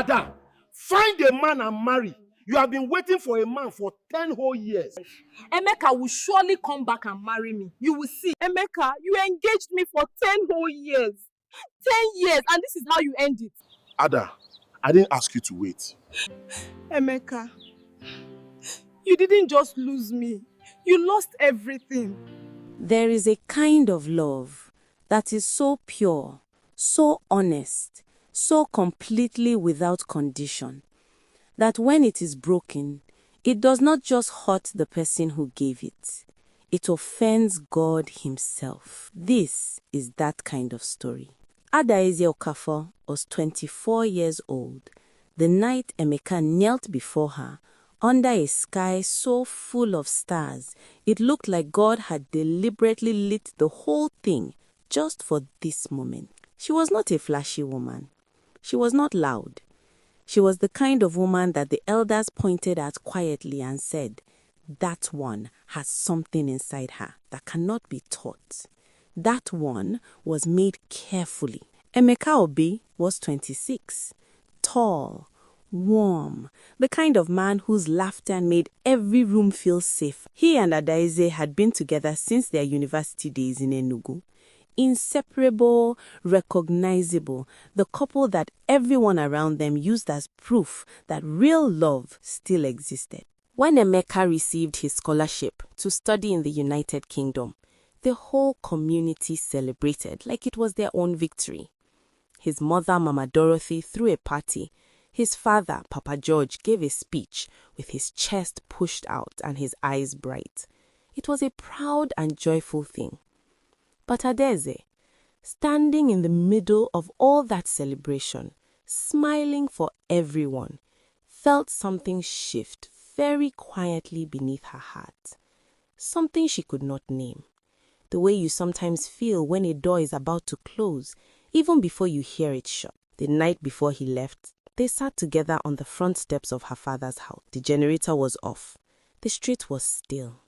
Ada, find a man and marry. You have been waiting for a man for 10 whole years. Emeka will surely come back and marry me. You will see. Emeka, you engaged me for 10 whole years. 10 years, and this is how you end it. Ada, I didn't ask you to wait. Emeka, you didn't just lose me. You lost everything. There is a kind of love that is so pure, so honest, so completely without condition, that when it is broken, it does not just hurt the person who gave it. It offends God himself. This is that kind of story. Adaeze Okafor was 24 years old the night Emeka knelt before her under a sky so full of stars, it looked like God had deliberately lit the whole thing just for this moment. She was not a flashy woman. She was not loud. She was the kind of woman that the elders pointed at quietly and said, that one has something inside her that cannot be taught. That one was made carefully. Emeka Obi was 26, tall, warm, the kind of man whose laughter made every room feel safe. He and Adaeze had been together since their university days in Enugu. Inseparable, recognizable, the couple that everyone around them used as proof that real love still existed. When Emeka received his scholarship to study in the United Kingdom, the whole community celebrated like it was their own victory. His mother, Mama Dorothy, threw a party. His father, Papa George, gave a speech with his chest pushed out and his eyes bright. It was a proud and joyful thing. But Adaeze, standing in the middle of all that celebration, smiling for everyone, felt something shift very quietly beneath her heart. Something she could not name. The way you sometimes feel when a door is about to close, even before you hear it shut. The night before he left, they sat together on the front steps of her father's house. The generator was off. The street was still.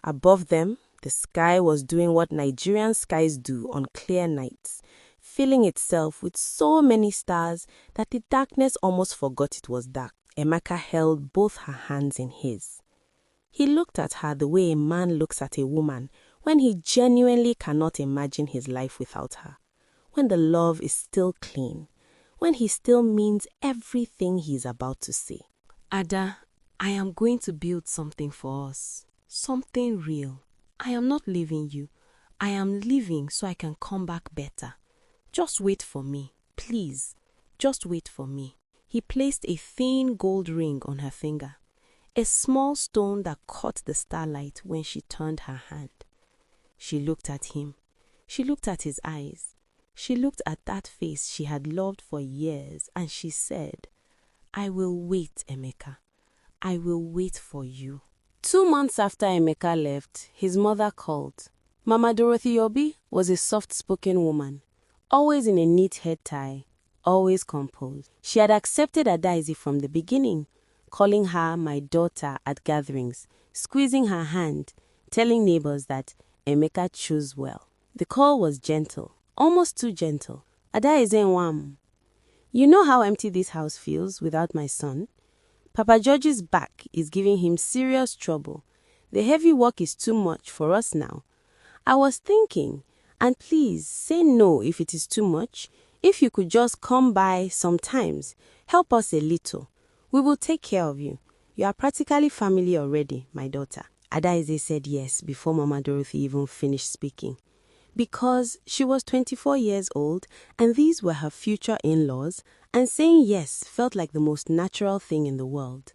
Above them, the sky was doing what Nigerian skies do on clear nights, filling itself with so many stars that the darkness almost forgot it was dark. Emeka held both her hands in his. He looked at her the way a man looks at a woman when he genuinely cannot imagine his life without her, when the love is still clean, when he still means everything he's about to say. Ada, I am going to build something for us, something real. I am not leaving you. I am leaving so I can come back better. Just wait for me, please. Just wait for me. He placed a thin gold ring on her finger, a small stone that caught the starlight when she turned her hand. She looked at him. She looked at his eyes. She looked at that face she had loved for years, and she said, I will wait, Emeka. I will wait for you. 2 months after Emeka left, his mother called. Mama Dorothy Obi was a soft-spoken woman, always in a neat head tie, always composed. She had accepted Adaeze from the beginning, calling her my daughter at gatherings, squeezing her hand, telling neighbors that Emeka chose well. The call was gentle, almost too gentle. Adaeze Nwam, you know how empty this house feels without my son? Papa George's back is giving him serious trouble. The heavy work is too much for us now. I was thinking, and please say no if it is too much. If you could just come by sometimes, help us a little. We will take care of you. You are practically family already, my daughter. Adaeze said yes before Mama Dorothy even finished speaking. Because she was 24 years old and these were her future in-laws, and saying yes felt like the most natural thing in the world.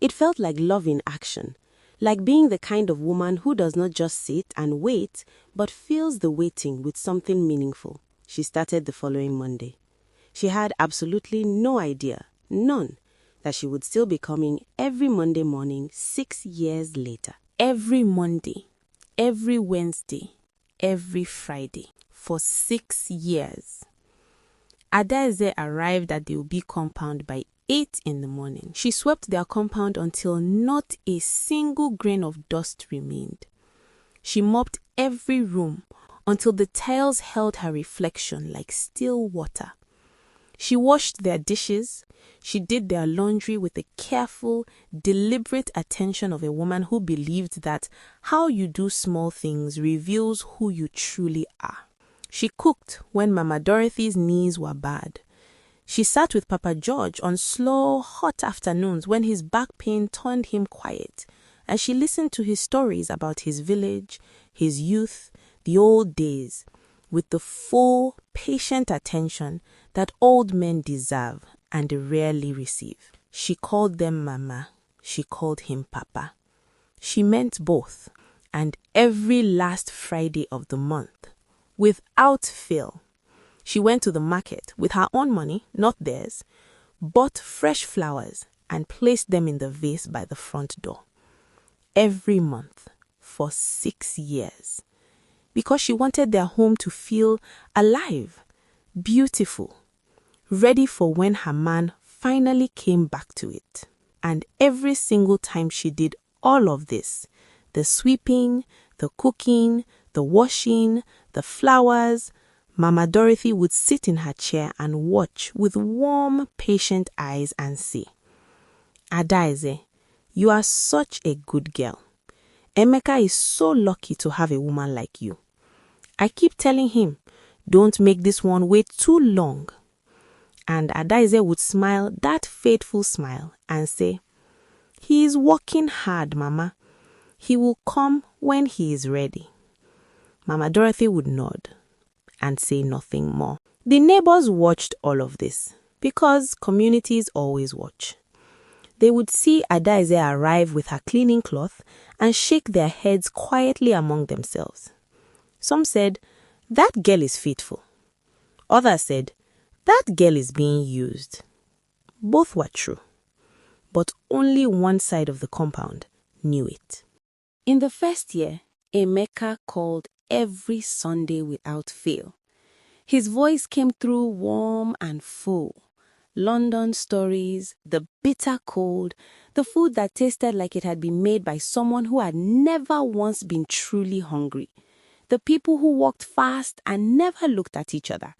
It felt like love in action, like being the kind of woman who does not just sit and wait, but fills the waiting with something meaningful. She started the following Monday. She had absolutely no idea, none, that she would still be coming every Monday morning 6 years later. Every Monday, every Wednesday, every Friday, for 6 years. Adaeze arrived at the Obi compound by 8 in the morning. She swept their compound until not a single grain of dust remained. She mopped every room until the tiles held her reflection like still water. She washed their dishes. She did their laundry with the careful, deliberate attention of a woman who believed that how you do small things reveals who you truly are. She cooked when Mama Dorothy's knees were bad. She sat with Papa George on slow, hot afternoons when his back pain turned him quiet, and she listened to his stories about his village, his youth, the old days, with the full, patient attention that old men deserve and rarely receive. She called them Mama. She called him Papa. She meant both, and every last Friday of the month, without fail, she went to the market with her own money, not theirs, bought fresh flowers and placed them in the vase by the front door. Every month for 6 years. Because she wanted their home to feel alive, beautiful, ready for when her man finally came back to it. And every single time she did all of this, the sweeping, the cooking, the washing, the flowers, Mama Dorothy would sit in her chair and watch with warm, patient eyes and say, "Adaeze, you are such a good girl. Emeka is so lucky to have a woman like you. I keep telling him, don't make this one wait too long." And Adaeze would smile that faithful smile and say, "He is working hard, Mama. He will come when he is ready." Mama Dorothy would nod and say nothing more. The neighbors watched all of this because communities always watch. They would see Adaeze arrive with her cleaning cloth and shake their heads quietly among themselves. Some said, "That girl is faithful." Others said, "That girl is being used." Both were true, but only one side of the compound knew it. In the first year, Emeka called every Sunday without fail. His voice came through warm and full. London stories, the bitter cold, the food that tasted like it had been made by someone who had never once been truly hungry. The people who walked fast and never looked at each other.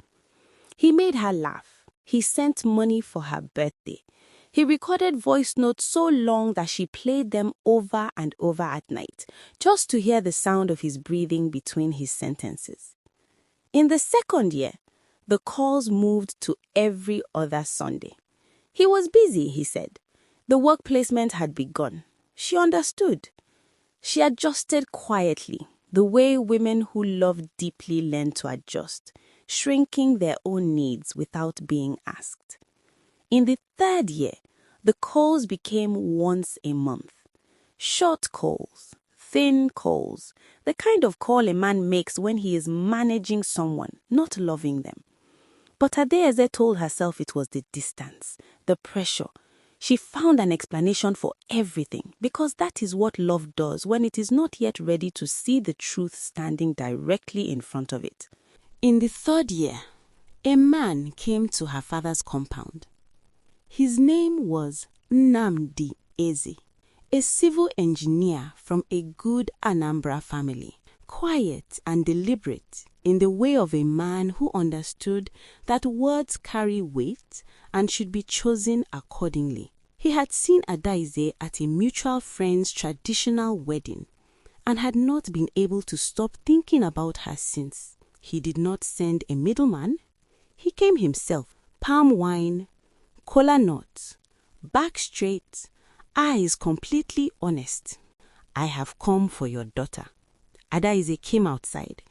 He made her laugh. He sent money for her birthday. He recorded voice notes so long that she played them over and over at night, just to hear the sound of his breathing between his sentences. In the second year, the calls moved to every other Sunday. He was busy, he said. The work placement had begun. She understood. She adjusted quietly, the way women who love deeply learn to adjust, shrinking their own needs without being asked. In the third year, the calls became once a month. Short calls, thin calls, the kind of call a man makes when he is managing someone, not loving them. But Adaeze told herself it was the distance, the pressure. She found an explanation for everything because that is what love does when it is not yet ready to see the truth standing directly in front of it. In the third year, a man came to her father's compound. His name was Nnamdi Eze, a civil engineer from a good Anambra family, quiet and deliberate in the way of a man who understood that words carry weight and should be chosen accordingly. He had seen Adaeze at a mutual friend's traditional wedding and had not been able to stop thinking about her since. He did not send a middleman. He came himself, palm wine, kola nuts, back straight, eyes completely honest. "I have come for your daughter." Adaeze came outside.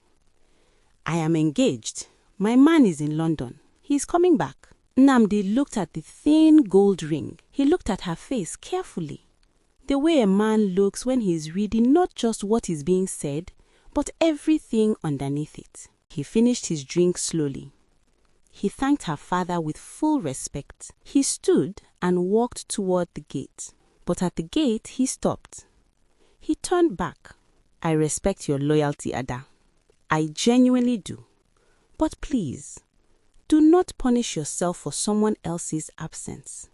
"I am engaged. My man is in London. He is coming back." Nnamdi looked at the thin gold ring. He looked at her face carefully. The way a man looks when he is reading not just what is being said, but everything underneath it. He finished his drink slowly. He thanked her father with full respect. He stood and walked toward the gate. But at the gate, he stopped. He turned back. "I respect your loyalty, Ada. I genuinely do. But please, do not punish yourself for someone else's absence."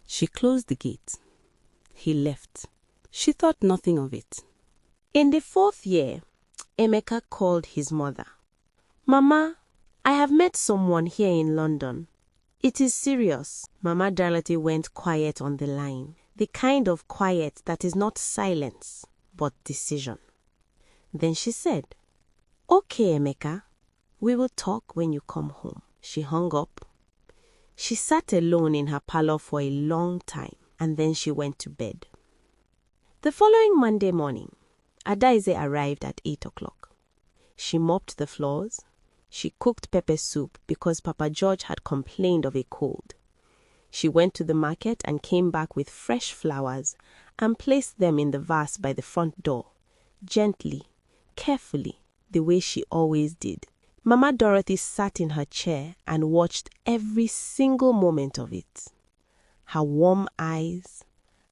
She closed the gate. He left. She thought nothing of it. In the fourth year, Emeka called his mother. "Mama, I have met someone here in London. It is serious. Mama Dorothy went quiet on the line. The kind of quiet that is not silence, but decision. Then she said, "Okay, Emeka, we will talk when you come home." She hung up. She sat alone in her parlor for a long time, and then she went to bed. The following Monday morning, Adaize arrived at 8 o'clock. She mopped the floors. She cooked pepper soup because Papa George had complained of a cold. She went to the market and came back with fresh flowers and placed them in the vase by the front door, gently, carefully, the way she always did. Mama Dorothy sat in her chair and watched every single moment of it. Her warm eyes,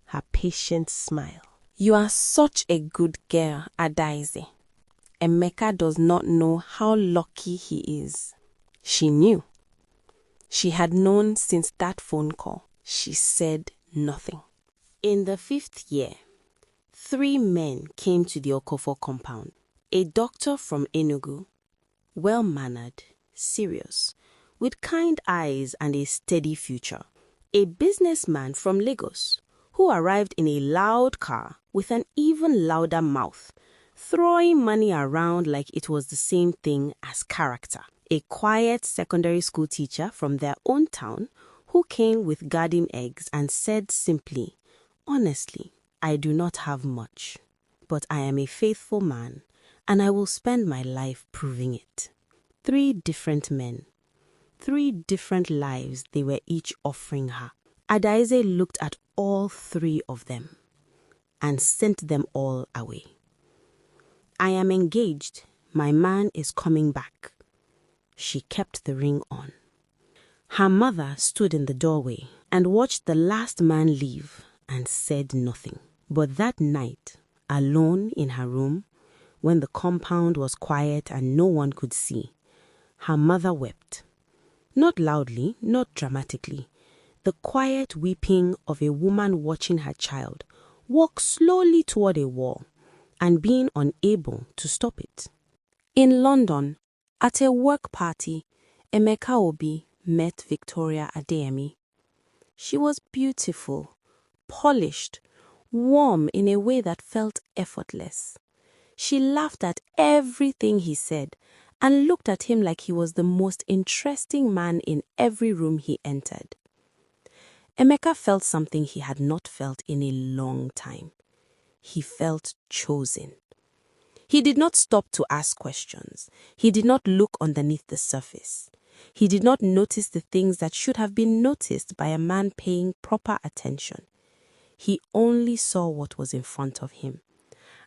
her patient smile. "You are such a good girl, Adaize. Emeka does not know how lucky he is." She knew. She had known since that phone call. She said nothing. In the 5th year, 3 men came to the Okofo compound. A doctor from Enugu, well-mannered, serious, with kind eyes and a steady future. A businessman from Lagos, who arrived in a loud car with an even louder mouth, throwing money around like it was the same thing as character. A quiet secondary school teacher from their own town who came with garden eggs and said simply, "Honestly, I do not have much, but I am a faithful man and I will spend my life proving it." 3 different men, 3 different lives they were each offering her. Adaize looked at all 3 of them and sent them all away. "I am engaged. My man is coming back." She kept the ring on. Her mother stood in the doorway and watched the last man leave and said nothing. But that night, alone in her room, when the compound was quiet and no one could see, her mother wept. Not loudly, not dramatically. The quiet weeping of a woman watching her child walk slowly toward a wall and being unable to stop it. In London, at a work party, Emeka Obi met Victoria Adeyemi. She was beautiful, polished, warm in a way that felt effortless. She laughed at everything he said and looked at him like he was the most interesting man in every room he entered. Emeka felt something he had not felt in a long time. He felt chosen. He did not stop to ask questions. He did not look underneath the surface. He did not notice the things that should have been noticed by a man paying proper attention. He only saw what was in front of him.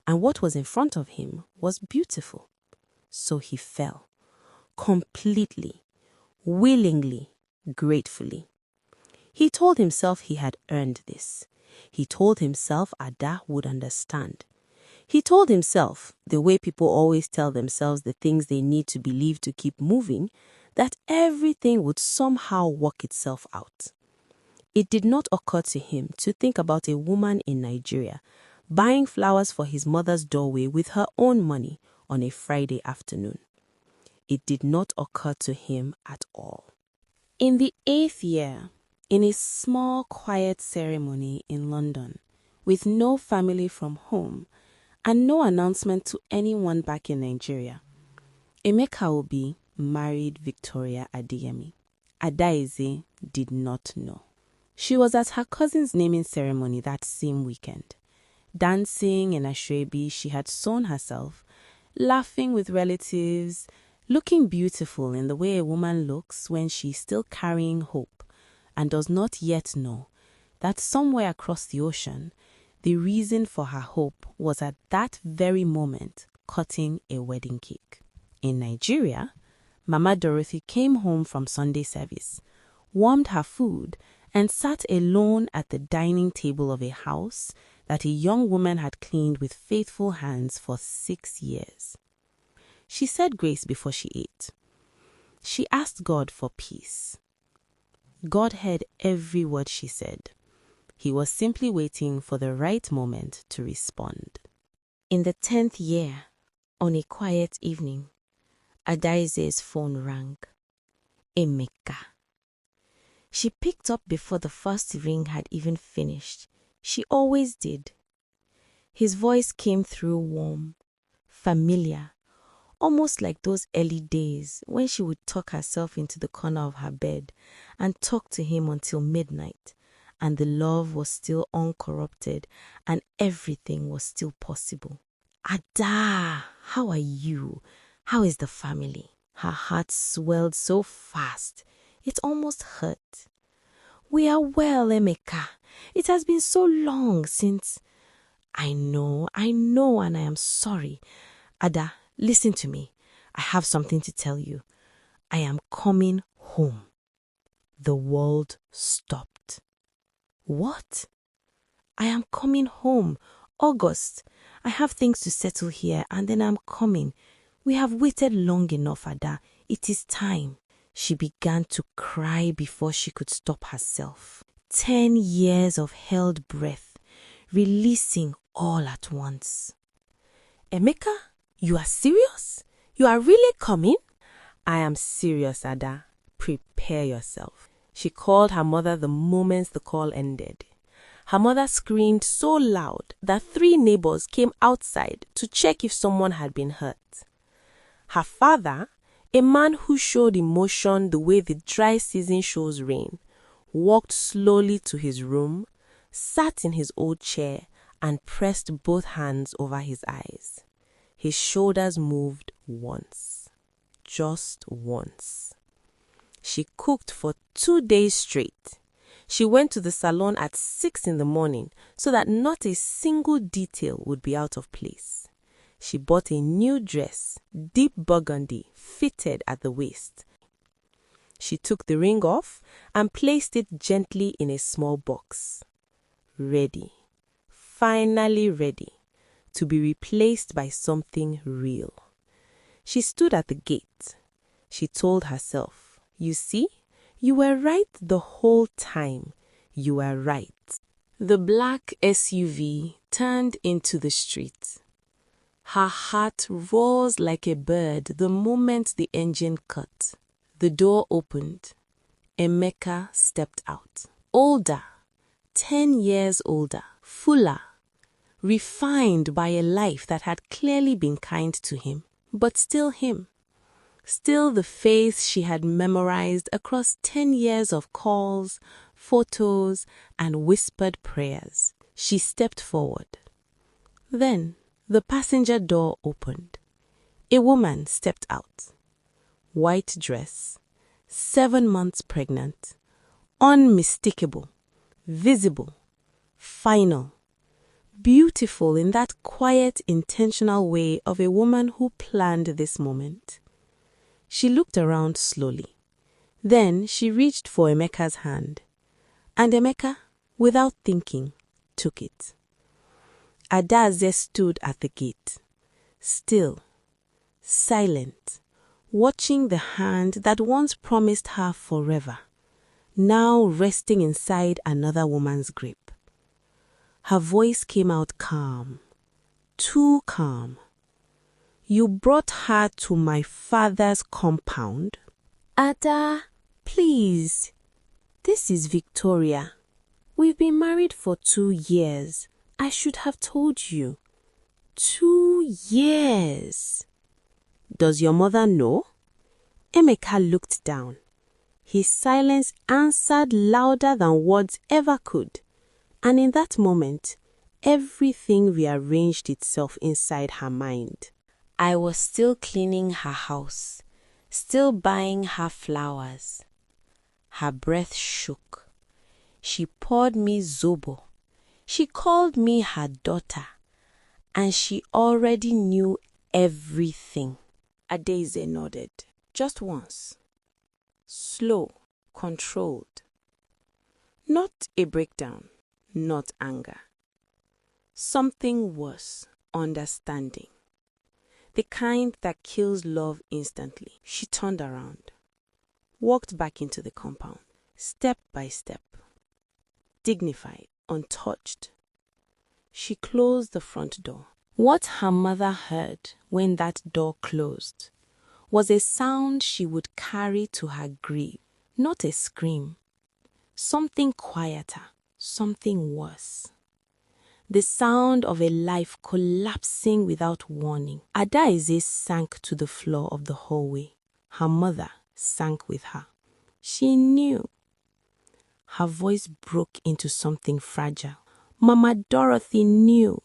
And what was in front of him was beautiful. So he fell. Completely, willingly, gratefully. He told himself he had earned this. He told himself Ada would understand. He told himself, the way people always tell themselves the things they need to believe to keep moving, that everything would somehow work itself out. It did not occur to him to think about a woman in Nigeria buying flowers for his mother's doorway with her own money on a Friday afternoon. It did not occur to him at all. In the 8th year, in a small, quiet ceremony in London, with no family from home and no announcement to anyone back in Nigeria, Emeka Obi married Victoria Adeyemi. Adaize did not know. She was at her cousin's naming ceremony that same weekend, dancing in a shrebi she had sewn herself, laughing with relatives, looking beautiful in the way a woman looks when she's still carrying hope and does not yet know that somewhere across the ocean, the reason for her hope was at that very moment cutting a wedding cake. In Nigeria, Mama Dorothy came home from Sunday service, warmed her food, and sat alone at the dining table of a house that a young woman had cleaned with faithful hands for 6 years. She said grace before she ate. She asked God for peace. God heard every word she said. He was simply waiting for the right moment to respond. In the 10th year, on a quiet evening, Adaize's phone rang. Emeka. She picked up before the first ring had even finished. She always did. His voice came through warm, familiar, almost like those early days when she would tuck herself into the corner of her bed and talk to him until midnight, and the love was still uncorrupted and everything was still possible. Ada, how are you? How is the family? Her heart swelled so fast, it almost hurt. We are well, Emeka. It has been so long since... I know, and I am sorry. Ada, listen to me. I have something to tell you. I am coming home. The world stopped. What? I am coming home. August. I have things to settle here and then I'm coming. We have waited long enough, Ada. It is time. She began to cry before she could stop herself. 10 years of held breath, releasing all at once. Emeka, you are serious? You are really coming? I am serious, Ada. Prepare yourself. She called her mother the moment the call ended. Her mother screamed so loud that 3 neighbors came outside to check if someone had been hurt. Her father, a man who showed emotion the way the dry season shows rain, walked slowly to his room, sat in his old chair, and pressed both hands over his eyes. His shoulders moved once. Just once. She cooked for 2 days straight. She went to the salon at 6 in the morning so that not a single detail would be out of place. She bought a new dress, deep burgundy, fitted at the waist. She took the ring off and placed it gently in a small box. Ready, finally ready, to be replaced by something real. She stood at the gate. She told herself, you see, you were right the whole time. You were right. The black SUV turned into the street. Her heart rose like a bird the moment the engine cut. The door opened. Emeka stepped out. Older, 10 years older, fuller, refined by a life that had clearly been kind to him, but still him. Still the face she had memorized across 10 years of calls, photos, and whispered prayers. She stepped forward. Then the passenger door opened. A woman stepped out. White dress, 7 months pregnant, unmistakable, visible, final, beautiful in that quiet, intentional way of a woman who planned this moment. She looked around slowly. Then she reached for Emeka's hand, and Emeka, without thinking, took it. Adaze stood at the gate, still, silent, watching the hand that once promised her forever, now resting inside another woman's grip. Her voice came out calm, too calm. You brought her to my father's compound? Ada, please. This is Victoria. We've been married for 2 years. I should have told you. 2 years. Does your mother know? Emeka looked down. His silence answered louder than words ever could. And in that moment, everything rearranged itself inside her mind. I was still cleaning her house, still buying her flowers. Her breath shook. She poured me zobo. She called me her daughter. And she already knew everything. Adaze nodded, just once. Slow, controlled. Not a breakdown, not anger. Something worse, understanding. The kind that kills love instantly. She turned around, walked back into the compound, step by step. Dignified, untouched. She closed the front door. What her mother heard when that door closed was a sound she would carry to her grave. Not a scream, Something quieter, something worse. The sound of a life collapsing without warning. Adaize sank to the floor of the hallway. Her mother sank with her. She knew. Her voice broke into something fragile. Mama Dorothy knew.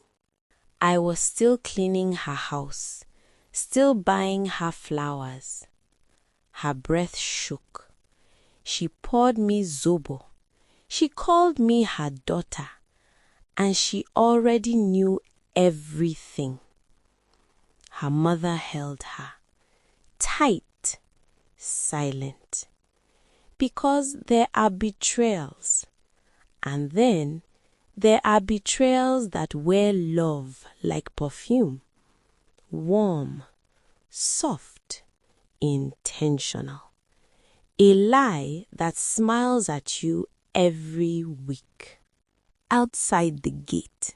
I was still cleaning her house, still buying her flowers. Her breath shook. She poured me zobo. She called me her daughter. And she already knew everything. Her mother held her, tight, silent. Because there are betrayals. And then there are betrayals that wear love like perfume. Warm, soft, intentional. A lie that smiles at you every week. Outside the gate,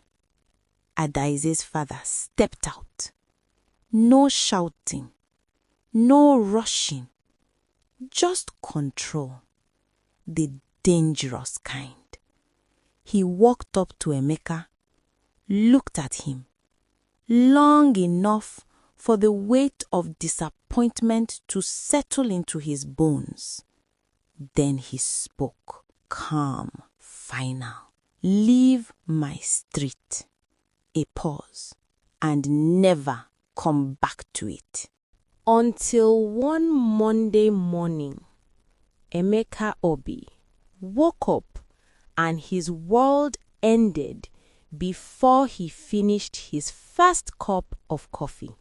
Adaize's father stepped out. No shouting, no rushing, just control, the dangerous kind. He walked up to Emeka, looked at him, long enough for the weight of disappointment to settle into his bones. Then he spoke, calm, final. Leave my street. A pause, and never come back to it. Until one Monday morning, Emeka Obi woke up and his world ended before he finished his first cup of coffee.